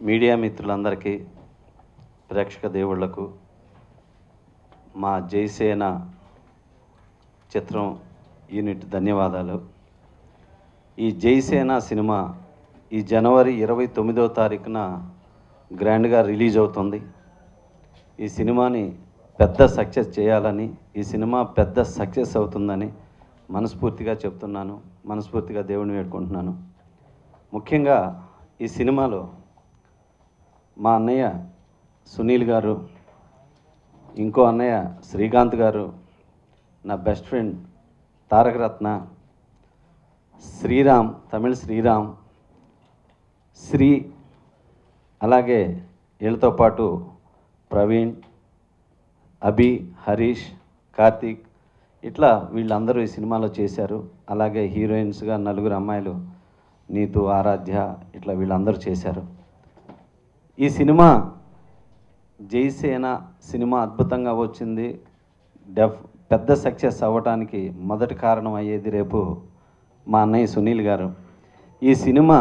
Media మిత్రులందరికీ, ప్రేక్షక దేవుళ్లకు మా జైసేన చిత్రం యూనిట్ ధన్యవాదాలు. ఈ జైసేన సినిమా ఈ జనవరి 29వ తారీఖున గ్రాండ్గా రిలీజ్ అవుతుంది. ఈ సినిమాని పెద్ద సక్సెస్ చేయాలని, ఈ సినిమా పెద్ద సక్సెస్ అవుతుందని మనస్ఫూర్తిగా చెప్తున్నాను. మనస్ఫూర్తిగా దేవుడిని వేడుకుంటున్నాను. ముఖ్యంగా ఈ సినిమాలో మా అన్నయ్య సునీల్ గారు, ఇంకో అన్నయ్య శ్రీకాంత్ గారు, నా బెస్ట్ ఫ్రెండ్ తారక రత్న, శ్రీరామ్, తమిళ్ శ్రీరామ్, శ్రీ, అలాగే వీళ్ళతో పాటు ప్రవీణ్, అభి, హరీష్, కార్తీక్, ఇట్లా వీళ్ళందరూ ఈ సినిమాలో చేశారు. అలాగే హీరోయిన్స్గా నలుగురు అమ్మాయిలు, నీతు, ఆరాధ్య, ఇట్లా వీళ్ళందరూ చేశారు. ఈ సినిమా జైసేన సినిమా అద్భుతంగా వచ్చింది. పెద్ద సక్సెస్ అవ్వడానికి మొదటి కారణం అయ్యేది రేపు మా అన్నయ్య సునీల్ గారు. ఈ సినిమా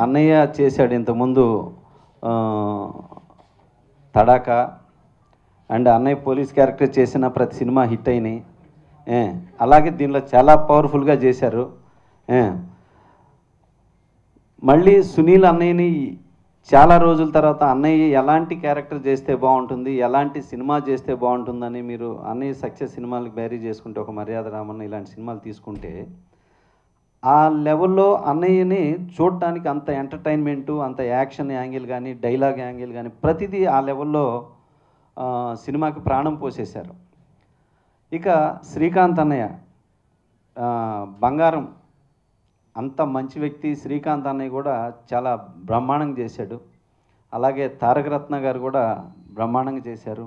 అన్నయ్య చేశాడు ఇంతకుముందు తడాకా, అండ్ అన్నయ్య పోలీస్ క్యారెక్టర్ చేసిన ప్రతి సినిమా హిట్ అయినాయి. అలాగే దీనిలో చాలా పవర్ఫుల్గా చేశారు. మళ్ళీ సునీల్ అన్నయ్యని చాలా రోజుల తర్వాత అన్నయ్య ఎలాంటి క్యారెక్టర్ చేస్తే బాగుంటుంది, ఎలాంటి సినిమా చేస్తే బాగుంటుందని మీరు అన్నయ్య సక్సెస్ సినిమాలకు బ్యారీ చేసుకుంటే, ఒక మర్యాద రామన్న ఇలాంటి సినిమాలు తీసుకుంటే ఆ లెవెల్లో అన్నయ్యని చూడటానికి అంత ఎంటర్టైన్మెంటు, అంత యాక్షన్ యాంగిల్ కానీ, డైలాగ్ యాంగిల్ కానీ ప్రతిదీ ఆ లెవెల్లో సినిమాకి ప్రాణం పోసేశారు. ఇక శ్రీకాంత్ అన్నయ్య బంగారం, అంత మంచి వ్యక్తి. శ్రీకాంత్ అన్నయ్య కూడా చాలా బ్రహ్మాండంగా చేశాడు. అలాగే తారక రత్న గారు కూడా బ్రహ్మాండంగా చేశారు.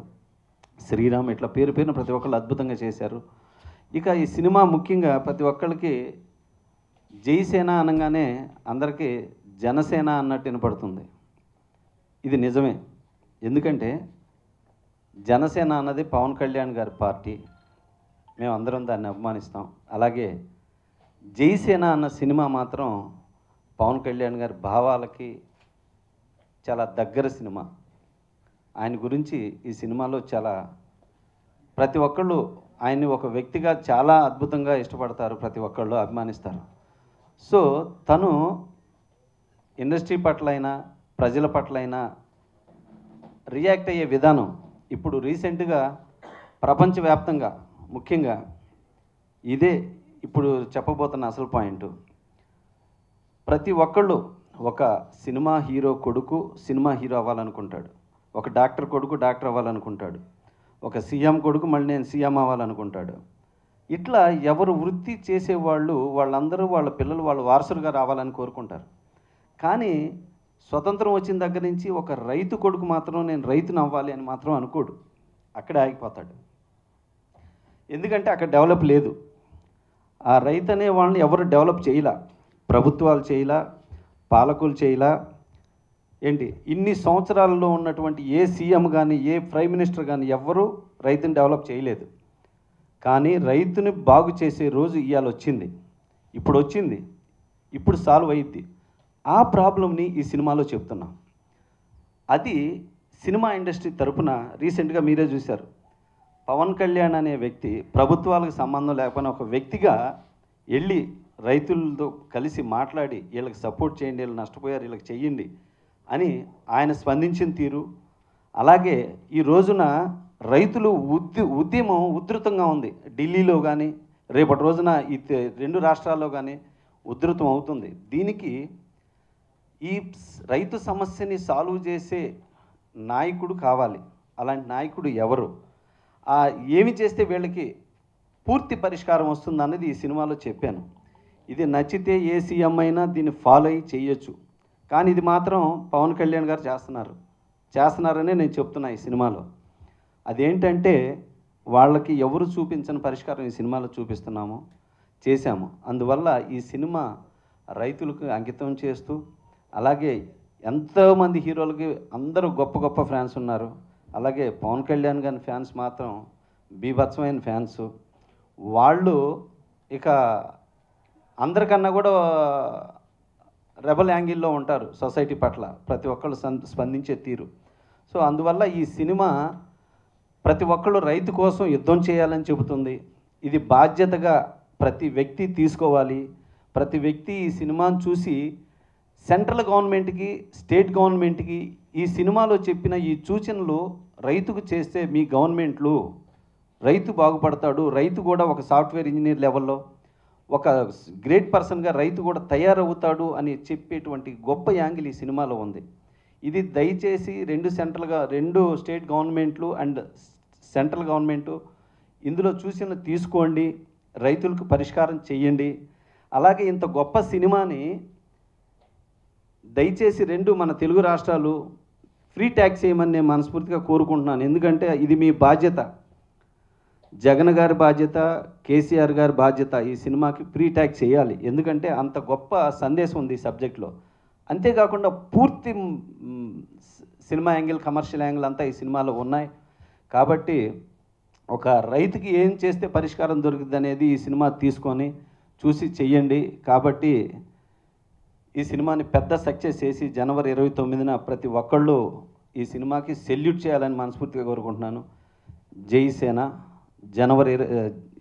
శ్రీరామ్, ఇట్లా పేరు పేరున ప్రతి ఒక్కళ్ళు అద్భుతంగా చేశారు. ఇక ఈ సినిమా ముఖ్యంగా ప్రతి ఒక్కళ్ళకి జైసేన అనగానే అందరికీ జనసేన అన్నట్టు వినపడుతుంది. ఇది నిజమే. ఎందుకంటే జనసేన అన్నది పవన్ కళ్యాణ్ గారి పార్టీ, మేమందరం దాన్ని అభిమానిస్తాం. అలాగే జైసేన అన్న సినిమా మాత్రం పవన్ కళ్యాణ్ గారి భావాలకి చాలా దగ్గర సినిమా. ఆయన గురించి ఈ సినిమాలో చాలా ప్రతి ఒక్కళ్ళు ఆయన్ని ఒక వ్యక్తిగా చాలా అద్భుతంగా ఇష్టపడతారు, ప్రతి ఒక్కళ్ళు అభిమానిస్తారు. సో తను ఇండస్ట్రీ పట్లైనా ప్రజల పట్లైనా రియాక్ట్ అయ్యే విధానం ఇప్పుడు రీసెంట్గా ప్రపంచవ్యాప్తంగా, ముఖ్యంగా ఇదే ఇప్పుడు చెప్పబోతున్న అసలు పాయింట్, ప్రతి ఒక్కళ్ళు ఒక సినిమా హీరో కొడుకు సినిమా హీరో అవ్వాలనుకుంటాడు, ఒక డాక్టర్ కొడుకు డాక్టర్ అవ్వాలనుకుంటాడు, ఒక సీఎం కొడుకు మళ్ళీ నేను సీఎం అవ్వాలనుకుంటాడు. ఇట్లా ఎవరు వృత్తి చేసేవాళ్ళు వాళ్ళందరూ వాళ్ళ పిల్లలు వాళ్ళ వారసులుగా రావాలని కోరుకుంటారు. కానీ స్వతంత్రం వచ్చిన దగ్గర నుంచి ఒక రైతు కొడుకు మాత్రం నేను రైతును అవ్వాలి అని మాత్రం అనుకోడు, అక్కడే ఆగిపోతాడు. ఎందుకంటే అక్కడ డెవలప్ లేదు. ఆ రైతు అనే వాళ్ళని ఎవరు డెవలప్ చేయలా, ప్రభుత్వాలు చేయలా, పాలకులు చేయలా. ఏంటి ఇన్ని సంవత్సరాలలో ఉన్నటువంటి ఏ సీఎం కానీ ఏ ప్రైమ్ మినిస్టర్ కానీ ఎవ్వరూ రైతుని డెవలప్ చేయలేదు. కానీ రైతుని బాగు చేసే రోజు ఇవాళ వచ్చింది, ఇప్పుడు వచ్చింది, ఇప్పుడు సాల్వ్ అయ్యిద్ది. ఆ ప్రాబ్లంని ఈ సినిమాలో చెప్తున్నాం. అది సినిమా ఇండస్ట్రీ తరపున రీసెంట్గా మీరే చూశారు, పవన్ కళ్యాణ్ అనే వ్యక్తి ప్రభుత్వాలకు సంబంధం లేకపోయినా ఒక వ్యక్తిగా వెళ్ళి రైతులతో కలిసి మాట్లాడి వీళ్ళకి సపోర్ట్ చేయండి, వీళ్ళు నష్టపోయారు, వీళ్ళకి చెయ్యండి అని ఆయన స్పందించిన తీరు. అలాగే ఈ రోజున రైతులు ఉద్యమం ఉధృతంగా ఉంది. ఢిల్లీలో కానీ రేపటి రోజున ఈ రెండు రాష్ట్రాల్లో కానీ ఉధృతం అవుతుంది. దీనికి ఈ రైతు సమస్యని సాల్వ్ చేసే నాయకుడు కావాలి. అలాంటి నాయకుడు ఎవరు, ఏమి చేస్తే వీళ్ళకి పూర్తి పరిష్కారం వస్తుంది అన్నది ఈ సినిమాలో చెప్పాను. ఇది నచ్చితే ఏ సీఎం అయినా దీన్ని ఫాలో అయ్యి చేయొచ్చు. కానీ ఇది మాత్రం పవన్ కళ్యాణ్ గారు చేస్తున్నారనే నేను చెప్తున్నా ఈ సినిమాలో. అదేంటంటే వాళ్ళకి ఎవరు చూపించని పరిష్కారం ఈ సినిమాలో చూపిస్తున్నాము, చేశాము. అందువల్ల ఈ సినిమా రైతులకు అంకితం చేస్తూ, అలాగే ఎంతోమంది హీరోలకి అందరూ గొప్ప గొప్ప ఫ్యాన్స్ ఉన్నారు. అలాగే పవన్ కళ్యాణ్ గారి ఫ్యాన్స్ మాత్రం బీభత్సమైన ఫ్యాన్స్. వాళ్ళు ఇక అందరికన్నా కూడా రెబల్ యాంగిల్లో ఉంటారు సొసైటీ పట్ల, ప్రతి ఒక్కళ్ళు స్పందించే తీరు. సో అందువల్ల ఈ సినిమా ప్రతి ఒక్కళ్ళు రైతు కోసం యుద్ధం చేయాలని చెబుతుంది. ఇది బాధ్యతగా ప్రతి వ్యక్తి తీసుకోవాలి. ప్రతి వ్యక్తి ఈ సినిమాను చూసి సెంట్రల్ గవర్నమెంట్కి, స్టేట్ గవర్నమెంట్కి ఈ సినిమాలో చెప్పిన ఈ సూచనలు రైతుకు చేస్తే మీ గవర్నమెంట్లు రైతు బాగుపడతాడు, రైతు కూడా ఒక సాఫ్ట్వేర్ ఇంజనీర్ లెవెల్లో ఒక గ్రేట్ పర్సన్గా రైతు కూడా తయారవుతాడు అని చెప్పేటువంటి గొప్ప యాంగిల్ ఈ సినిమాలో ఉంది. ఇది దయచేసి రెండు స్టేట్ గవర్నమెంట్లు అండ్ సెంట్రల్ గవర్నమెంటు ఇందులో చూసిన తీసుకోండి, రైతులకు పరిష్కారం చెయ్యండి. అలాగే ఇంత గొప్ప సినిమాని దయచేసి మన తెలుగు రాష్ట్రాలు ఫ్రీ ట్యాక్స్ చేయమని నేను మనస్ఫూర్తిగా కోరుకుంటున్నాను. ఎందుకంటే ఇది మీ బాధ్యత, జగన్ గారి బాధ్యత, కేసీఆర్ గారి బాధ్యత. ఈ సినిమాకి ఫ్రీ ట్యాక్స్ చేయాలి, ఎందుకంటే అంత గొప్ప సందేశం ఉంది ఈ సబ్జెక్ట్లో. అంతేకాకుండా పూర్తి సినిమా యాంగిల్, కమర్షియల్ యాంగిల్ అంతా ఈ సినిమాలో ఉన్నాయి. కాబట్టి ఒక రైతుకి ఏం చేస్తే పరిష్కారం దొరుకుతుంది అనేది ఈ సినిమా తీసుకొని చూసి చెయ్యండి. కాబట్టి ఈ సినిమాని పెద్ద సక్సెస్ చేసి జనవరి 29న ప్రతి ఒక్కళ్ళు ఈ సినిమాకి సెల్యూట్ చేయాలని మనస్ఫూర్తిగా కోరుకుంటున్నాను. జై సేన. జనవరి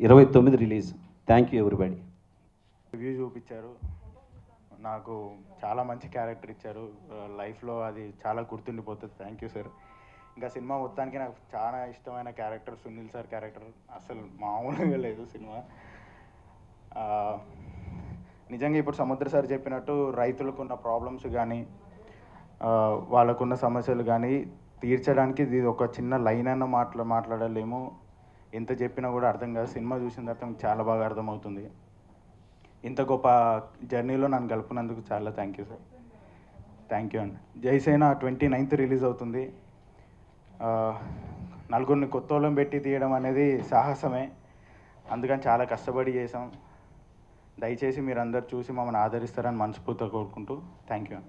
29 release. Thank you everybody. Review చూపించారు, నాకు చాలా మంచి క్యారెక్టర్ ఇచ్చారు, లైఫ్లో అది చాలా గుర్తుండిపోతుంది. Thank you sir. ఇంకా సినిమా మొత్తానికి నాకు చాలా ఇష్టమైన క్యారెక్టర్ సునీల్ సార్ క్యారెక్టర్. అసలు మామూలుగా లేదు సినిమా. నిజంగా ఇప్పుడు సముద్ర సార్ చెప్పినట్టు రైతులకున్న ప్రాబ్లమ్స్ కానీ వాళ్ళకున్న సమస్యలు కానీ తీర్చడానికి ఇది ఒక చిన్న లైన్ అన్న మాట్లాడలేము. ఎంత చెప్పినా కూడా అర్థం కాదు. సినిమా చూసిన తర్వాత చాలా బాగా అర్థమవుతుంది. ఇంత గొప్ప జర్నీలో నన్ను గలుపునందుకు చాలా thank you sir. Thank you అండి. జైసేన 29th రిలీజ్ అవుతుంది. నలుగురిని కొత్తోళ్ళం పెట్టి తీయడం అనేది సాహసమే, అందుకని చాలా కష్టపడి చేసాం. దయచేసి మీరు అందరు చూసి మమ్మల్ని ఆదరిస్తారని మనస్ఫూర్తిగా కోరుకుంటూ థ్యాంక్ యూ.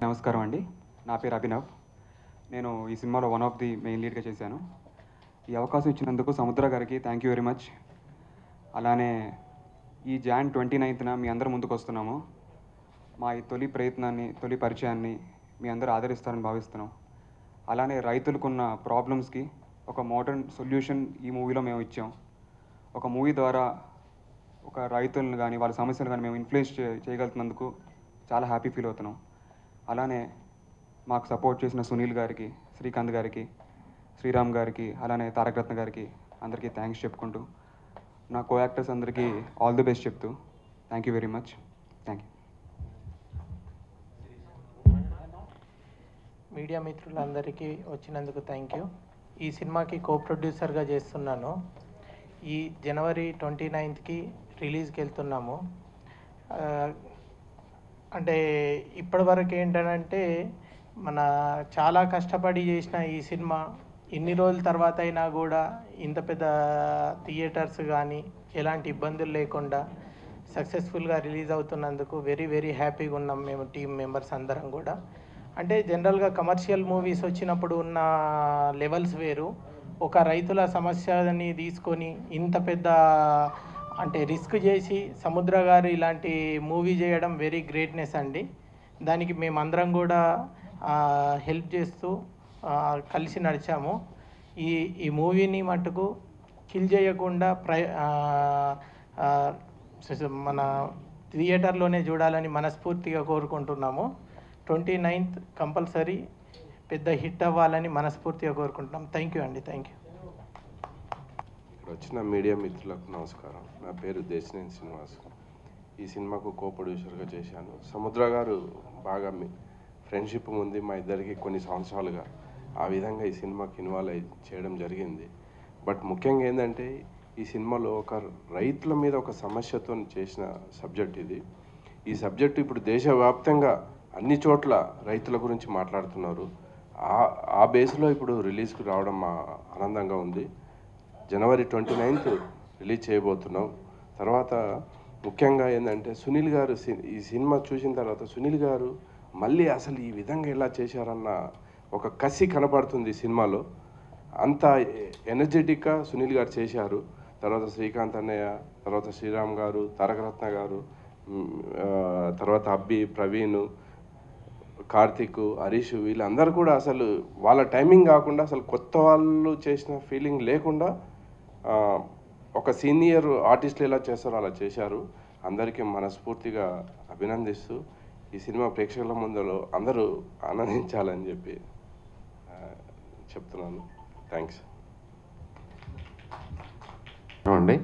నమస్కారం అండి, నా పేరు అభినవ్. నేను ఈ సినిమాలో వన్ ఆఫ్ ది మెయిన్ లీడ్గా చేశాను. ఈ అవకాశం ఇచ్చినందుకు సముద్ర గారికి థ్యాంక్ యూ వెరీ మచ్. అలానే ఈ జాన్ 29న మీ అందరూ ముందుకు వస్తున్నాము. మా ఈ తొలి పరిచయాన్ని మీ అందరూ ఆదరిస్తారని భావిస్తున్నాం. అలానే రైతులకున్న ప్రాబ్లమ్స్కి ఒక మోడర్న్ సొల్యూషన్ ఈ మూవీలో మేము ఇచ్చాం. ఒక మూవీ ద్వారా ఒక రైతులను కానీ వాళ్ళ సమస్యలు కానీ మేము ఇన్ఫ్లుయెన్స్ చేయగలుగుతున్నందుకు చాలా హ్యాపీ ఫీల్ అవుతున్నాం. అలానే మాకు సపోర్ట్ చేసిన సునీల్ గారికి, శ్రీకాంత్ గారికి, శ్రీరామ్ గారికి, అలానే తారక రత్న గారికి అందరికీ థ్యాంక్స్ చెప్పుకుంటూ నా కో యాక్టర్స్ అందరికీ ఆల్ ది బెస్ట్ చెప్తూ thank you very much. Thank you. Media మిత్రులందరికీ వచ్చినందుకు థ్యాంక్ యూ. ఈ సినిమాకి కో ప్రొడ్యూసర్గా చేస్తున్నాను. ఈ జనవరి 29కి రిలీజ్కి వెళ్తున్నాము. అంటే ఇప్పటివరకు ఏంటంటే మన చాలా కష్టపడి చేసిన ఈ సినిమా ఇన్ని రోజుల తర్వాత అయినా కూడా ఇంత పెద్ద థియేటర్స్ కానీ ఎలాంటి ఇబ్బందులు లేకుండా సక్సెస్ఫుల్గా రిలీజ్ అవుతున్నందుకు వెరీ వెరీ హ్యాపీగా ఉన్నాం మేము టీం మెంబర్స్ అందరం కూడా. అంటే జనరల్గా కమర్షియల్ మూవీస్ వచ్చినప్పుడు ఉన్న లెవెల్స్ వేరు. ఒక రైతుల సమస్యని తీసుకొని ఇంత పెద్ద అంటే రిస్క్ చేసి సముద్ర గారు ఇలాంటి మూవీ చేయడం వెరీ గ్రేట్నెస్ అండి. దానికి మేమందరం కూడా హెల్ప్ చేస్తూ కలిసి నడిచాము. ఈ మూవీని మటుకు కిల్ చేయకుండా మన థియేటర్లోనే చూడాలని మనస్ఫూర్తిగా కోరుకుంటున్నాము. 29th కంపల్సరీ పెద్ద హిట్ అవ్వాలని మనస్ఫూర్తిగా కోరుకుంటున్నాం. థ్యాంక్ యూ అండి. Thank you. ఇక్కడ వచ్చిన మీడియా మిత్రులకు నమస్కారం. నా పేరు దేశినేని శ్రీనివాస్. ఈ సినిమాకు కో ప్రొడ్యూసర్గా చేశాను. సముద్ర గారు బాగా ఫ్రెండ్షిప్ ఉంది మా ఇద్దరికి కొన్ని సంవత్సరాలుగా. ఆ విధంగా ఈ సినిమాకి ఇన్వాల్వ్ చేయడం జరిగింది. బట్ ముఖ్యంగా ఏంటంటే ఈ సినిమాలో ఒక రైతుల మీద ఒక సమస్యతో చేసిన సబ్జెక్ట్ ఇది. ఈ సబ్జెక్టు ఇప్పుడు దేశవ్యాప్తంగా అన్ని చోట్ల రైతుల గురించి మాట్లాడుతున్నారు. ఆ బేస్లో ఇప్పుడు రిలీజ్కి రావడం మా ఆనందంగా ఉంది. జనవరి 29th రిలీజ్ చేయబోతున్నాం. తర్వాత ముఖ్యంగా ఏంటంటే సునీల్ గారు ఈ సినిమా చూసిన తర్వాత సునీల్ గారు మళ్ళీ అసలు ఈ విధంగా ఎలా చేశారన్న ఒక కసి కనపడుతుంది సినిమాలో. అంత ఎనర్జెటిక్గా సునీల్ గారు చేశారు. తర్వాత శ్రీకాంత్ అన్నయ్య, తర్వాత శ్రీరామ్ గారు, తారక రత్న గారు, తర్వాత అబ్బి, ప్రవీణ్, కార్తిక్, హరీష్ వీళ్ళందరూ కూడా అసలు వాళ్ళ టైమింగ్ కాకుండా అసలు కొత్త వాళ్ళు చేసిన ఫీలింగ్ లేకుండా ఒక సీనియర్ ఆర్టిస్టులు ఎలా చేస్తారో అలా చేశారు. అందరికీ మనస్ఫూర్తిగా అభినందిస్తూ ఈ సినిమా ప్రేక్షకుల ముందులో అందరూ ఆనందించాలని చెప్పి చెప్తున్నాను. థ్యాంక్స్ అండి.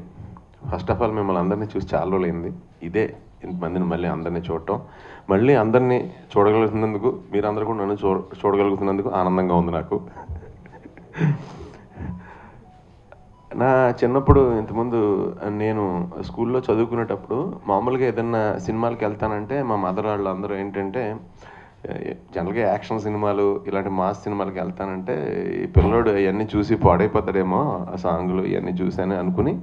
ఫస్ట్ ఆఫ్ ఆల్ మిమ్మల్ని అందరినీ చూసి చాలా రోజులైంది. ఇదే ఇంతమందిని మళ్ళీ అందరినీ చూడటం, మళ్ళీ అందరినీ చూడగలుగుతున్నందుకు, మీరందరూ కూడా నన్ను చూడగలుగుతున్నందుకు ఆనందంగా ఉంది నాకు. నా చిన్నప్పుడు ఇంతకుముందు నేను స్కూల్లో చదువుకునేటప్పుడు మామూలుగా ఏదన్నా సినిమాలకి వెళ్తానంటే మా మదర్ వాళ్ళు అందరూ ఏంటంటే, జనరల్గా యాక్షన్ సినిమాలు ఇలాంటి మాస్ సినిమాలకి వెళ్తానంటే ఈ పిల్లోడు ఇవన్నీ చూసి పాడైపోతాడేమో, ఆ సాంగ్లు ఇవన్నీ చూసాను అనుకుని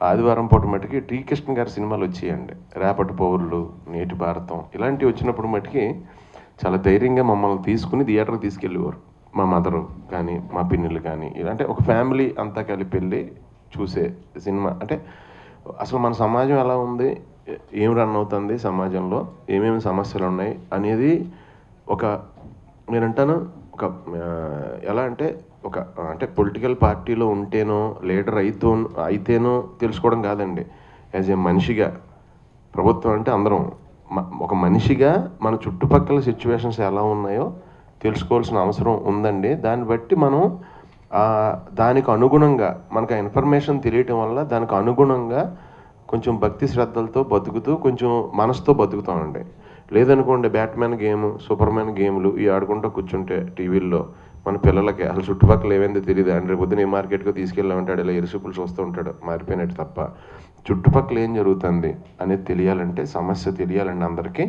ఆదివారం పూట మట్టుకి టీ కృష్ణ గారి సినిమాలు వచ్చేయండి. రేపటి పౌరులు, నేటి భారతం ఇలాంటివి వచ్చినప్పుడు మట్టుకి చాలా ధైర్యంగా మమ్మల్ని తీసుకుని థియేటర్కి తీసుకెళ్ళేవారు. మా మదరు కానీ మా పిన్నులు కానీ ఇలాంటి ఒక ఫ్యామిలీ అంతా కలిపి వెళ్ళి చూసే సినిమా. అంటే అసలు మన సమాజం ఎలా ఉంది, ఏం రన్ అవుతుంది సమాజంలో, ఏమేమి సమస్యలు ఉన్నాయి అనేది ఒక నేనంటాను ఒక ఎలా అంటే ఒక అంటే పొలిటికల్ పార్టీలో ఉంటేనో లీడర్ అయితేనో తెలుసుకోవడం కాదండి. యాజ్ ఏ మనిషిగా, ప్రభుత్వం అంటే అందరం ఒక మనిషిగా మన చుట్టుపక్కల సిచ్యువేషన్స్ ఎలా ఉన్నాయో తెలుసుకోవాల్సిన అవసరం ఉందండి. దాన్ని బట్టి మనం దానికి అనుగుణంగా మనకు ఆ ఇన్ఫర్మేషన్ తెలియటం వల్ల దానికి అనుగుణంగా కొంచెం భక్తి శ్రద్ధలతో బతుకుతూ కొంచెం మనసుతో బతుకుతామండి. లేదనుకోండి బ్యాట్మ్యాన్ గేమ్, సూపర్మ్యాన్ గేమ్లు ఇవి ఆడుకుంటూ కూర్చుంటే టీవీల్లో మన పిల్లలకి అసలు చుట్టుపక్కల ఏమైందో తెలియదు. అంటే రేపు పొద్దున ఏ మార్కెట్కి తీసుకెళ్ళామంటాడు, ఇలా ఎరుసుకులు చూస్తూ ఉంటాడు మారిపోయినట్టు తప్ప చుట్టుపక్కల ఏం జరుగుతుంది అనేది తెలియాలంటే, సమస్య తెలియాలండి అందరికీ.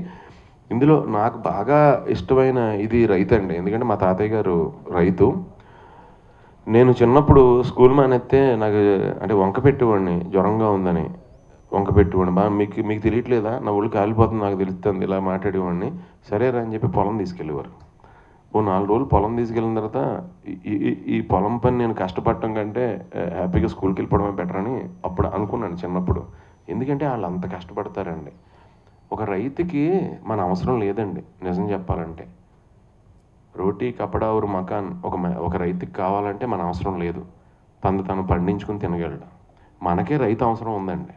ఇందులో నాకు బాగా ఇష్టమైన ఇది రైతు అండి. ఎందుకంటే మా తాతయ్య గారు రైతు. నేను చిన్నప్పుడు స్కూల్ మానేస్తే నాకు అంటే వంక పెట్టేవాడిని, జ్వరంగా ఉందని వంక పెట్టేవాడిని. బాగా మీకు తెలియట్లేదా, నా ఒళ్ళు కాలిపోతుంది నాకు తెలుస్తుంది ఇలా మాట్లాడేవాడిని. సరేరా అని చెప్పి పొలం తీసుకెళ్ళేవారు. ఓ 4 రోజులు పొలం తీసుకెళ్ళిన తర్వాత ఈ పొలం పని నేను కష్టపడటం కంటే హ్యాపీగా స్కూల్కి వెళ్ళిపోవడమే బెటర్ అని అప్పుడు అనుకున్నాను చిన్నప్పుడు. ఎందుకంటే వాళ్ళు అంత కష్టపడతారండి. ఒక రైతుకి మన అవసరం లేదండి నిజం చెప్పాలంటే. రోటీ కపడా ఊరు మకాన్ ఒక రైతుకి కావాలంటే మన అవసరం లేదు. తను పండించుకుని తినగలడు. మనకే రైతు అవసరం ఉందండి.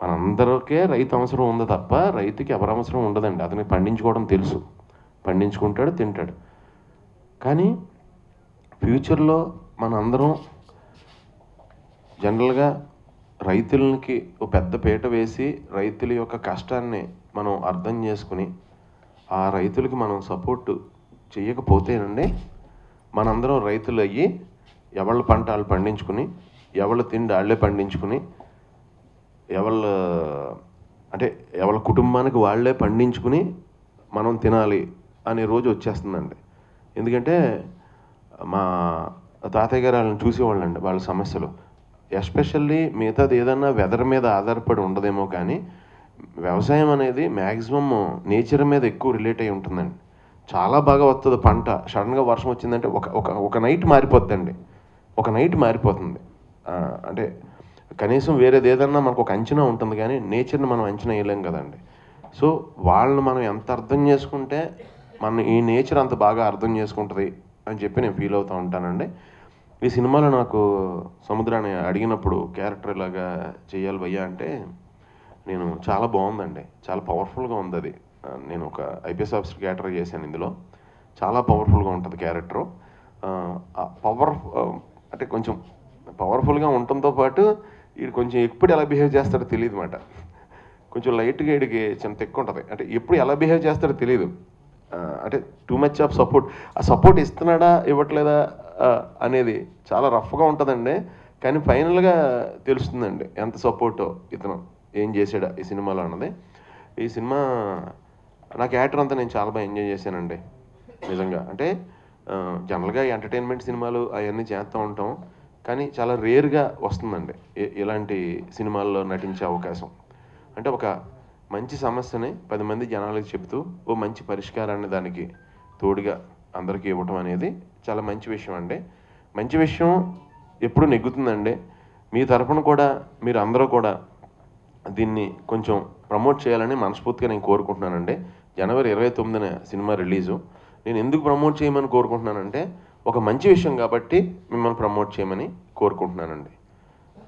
మనందరికే రైతు అవసరం ఉంది తప్ప రైతుకి ఎవరి అవసరం ఉండదండి. అతనికి పండించుకోవడం తెలుసు, పండించుకుంటాడు, తింటాడు. కానీ ఫ్యూచర్లో మనందరం జనరల్గా రైతులకి ఒక పెద్ద పీట వేసి రైతుల యొక్క కష్టాన్ని మనం అర్థం చేసుకుని ఆ రైతులకి మనం సపోర్టు చేయకపోతేనండి మనందరం రైతులు అయ్యి ఎవళ్ళ పంట వాళ్ళు పండించుకుని, ఎవళ్ళ తిండి వాళ్ళే పండించుకుని, ఎవరి కుటుంబానికి వాళ్ళే పండించుకుని మనం తినాలి అనే రోజు వచ్చేస్తుందండి. ఎందుకంటే మా తాతయ్య గారు వాళ్ళని చూసేవాళ్ళండి, వాళ్ళ సమస్యలు. ఎస్పెషల్లీ మిగతాది ఏదన్నా వెదర్ మీద ఆధారపడి ఉండదేమో కానీ వ్యవసాయం అనేది మ్యాక్సిమం నేచర్ మీద ఎక్కువ రిలేట్ అయి ఉంటుందండి. చాలా బాగా వస్తుంది పంట. సడన్గా వర్షం వచ్చిందంటే ఒక నైట్ మారిపోద్దండి. ఒక నైట్ మారిపోతుంది. అంటే కనీసం వేరేది ఏదన్నా మనకు ఒక అంచనా ఉంటుంది కానీ నేచర్ని మనం అంచనా వేయలేం కదండి. సో వాళ్ళని మనం ఎంత అర్థం చేసుకుంటే మన ఈ నేచర్ అంత బాగా అర్థం చేసుకుంటుంది అని చెప్పి నేను ఫీల్ అవుతూ ఉంటానండి. ఈ సినిమాలో నాకు సముద్రాన్ని అడిగినప్పుడు క్యారెక్టర్ ఇలాగా చేయాలి భయ్యా అంటే నేను చాలా బాగుందండి, చాలా పవర్ఫుల్గా ఉంది అది. నేను ఒక ఐపీఎస్ ఆఫీసర్ క్యారెక్టర్ చేశాను. ఇందులో చాలా పవర్ఫుల్గా ఉంటుంది క్యారెక్టరు. అంటే కొంచెం పవర్ఫుల్గా ఉండటంతో పాటు ఇది కొంచెం ఎప్పుడు ఎలా బిహేవ్ చేస్తాడో తెలియదు అన్నమాట. కొంచెం లైట్గా వీడికి చిన్న ఎక్కువ ఉంటుంది. అంటే ఎప్పుడు ఎలా బిహేవ్ చేస్తాడో తెలియదు. అంటే టూ మచ్ ఆఫ్ సపోర్ట్. ఆ సపోర్ట్ ఇస్తున్నాడా ఇవ్వట్లేదా అనేది చాలా రఫ్గా ఉంటుందండి. కానీ ఫైనల్గా తెలుస్తుందండి ఎంత సపోర్టో ఇతను ఏం చేశాడా ఈ సినిమాలో అన్నది. ఈ సినిమా నా క్యారెక్టర్ అంతా నేను చాలా బాగా ఎంజాయ్ చేశానండి నిజంగా. అంటే జనరల్గా ఎంటర్టైన్మెంట్ సినిమాలు అవన్నీ చేస్తూ ఉంటాం కానీ చాలా రేర్గా వస్తుందండి ఇలాంటి సినిమాల్లో నటించే అవకాశం. అంటే ఒక మంచి సమస్యని 10 మంది జనాలకు చెబుతూ ఓ మంచి పరిష్కారాన్ని దానికి తోడుగా అందరికీ ఇవ్వటం అనేది చాలా మంచి విషయం అండి. మంచి విషయం ఎప్పుడు నెగ్గుతుందండి. మీ తరఫున కూడా మీరు అందరూ కూడా దీన్ని కొంచెం ప్రమోట్ చేయాలని మనస్ఫూర్తిగా నేను కోరుకుంటున్నానండి. జనవరి 29న సినిమా రిలీజు. నేను ఎందుకు ప్రమోట్ చేయమని కోరుకుంటున్నానంటే ఒక మంచి విషయం కాబట్టి మిమ్మల్ని ప్రమోట్ చేయమని కోరుకుంటున్నానండి.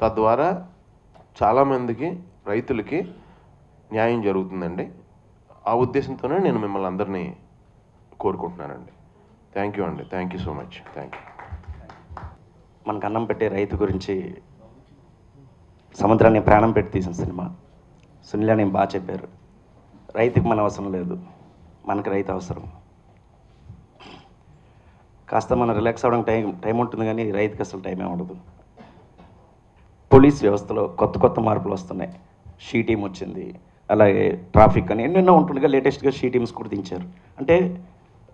తద్వారా చాలామందికి రైతులకి న్యాయం జరుగుతుందండి. ఆ ఉద్దేశంతోనే నేను మిమ్మల్ని అందరినీ కోరుకుంటున్నానండి. థ్యాంక్ యూ అండి. Thank you so much. Thank you. మనకు అన్నం పెట్టే రైతు గురించి సముద్రాన్ని ప్రాణం పెట్టి తీసిన సినిమా. సునీల్ అని బాగా చెప్పారు. రైతుకి మన అవసరం లేదు, మనకి రైతు అవసరం. కాస్త మనం రిలాక్స్ అవ్వడానికి టైం ఉంటుంది, కానీ రైతుకి అసలు టైమే ఉండదు. పోలీస్ వ్యవస్థలో కొత్త మార్పులు వస్తున్నాయి. షీ టీమ్ వచ్చింది, అలాగే ట్రాఫిక్ అని ఎన్నెన్నో ఉంటుండగా లేటెస్ట్గా షీ టీమ్స్ కూడా దించారు. అంటే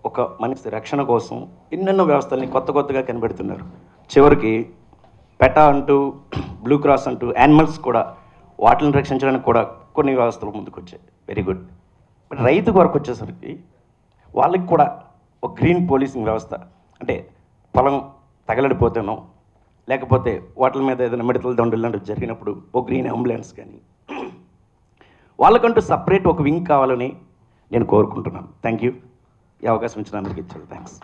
ఒక మనిషి రక్షణ కోసం ఎన్నెన్నో వ్యవస్థల్ని కొత్తగా కనిపెడుతున్నారు. చివరికి పెటా అంటూ, బ్లూ క్రాస్ అంటూ యానిమల్స్ కూడా వాటిని రక్షించడానికి కూడా కొన్ని వ్యవస్థలు ముందుకు వచ్చాయి. Very good. బట్ రైతు వరకు వచ్చేసరికి వాళ్ళకి కూడా ఒక గ్రీన్ పోలీసింగ్ వ్యవస్థ, అంటే పొలం తగలడిపోతేనో లేకపోతే వాటి మీద ఏదైనా మిడతల దండులు లాంటివి జరిగినప్పుడు ఒక గ్రీన్ అంబులెన్స్ కానీ వాళ్ళకంటూ సపరేట్ ఒక వింగ్ కావాలని నేను కోరుకుంటున్నాను. Thank you. ఈ అవకాశం ఇచ్చిన అందరికీ ఇచ్చారు. థ్యాంక్స్.